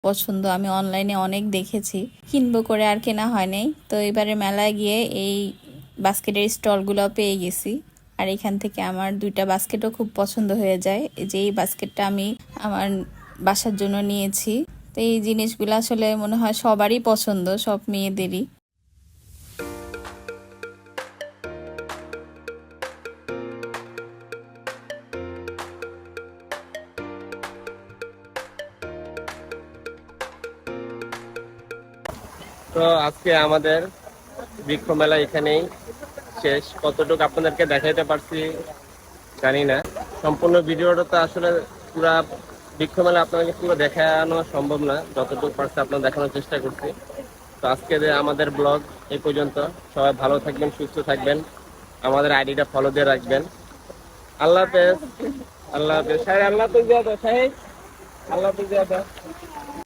পছন্দ। আমি অনলাইনে অনেক দেখেছি, কিনবো করে আর কেনা হয় নাই। তো এবারে মেলায় গিয়ে এই বাস্কেটের স্টলগুলো পেয়ে গেছি। আর এখান থেকে আমার 2টা বাস্কেটও খুব পছন্দ হয়ে যায়। এই যে এই বাস্কেটটা আমি আমার বাসার জন্য নিয়েছি। তো এই জিনিসগুলো আসলে মনে হয় সবারই পছন্দ, সব মেয়েদেরই। তো আজকে আমাদের বৃক্ষ মেলা এখানেই শেষ। কতটুকু আপনাদেরকে দেখাইতে পারছি জানি না। সম্পূর্ণ ভিডিওটা তো আসলে পুরা বৃক্ষ মেলা আপনাদেরকে পুরো দেখানো সম্ভব না, যতটুকু পারছে আপনার দেখানোর চেষ্টা করছি। তো আজকে আমাদের ব্লগ এই পর্যন্ত। সবাই ভালো থাকবেন, সুস্থ থাকবেন, আমাদের আইডিটা ফলো দিয়ে রাখবেন। আল্লাহ হাফেজ। আল্লাহ হাফেজ। আল্লাহ হাফেজ। আল্লাহ হাফেজ।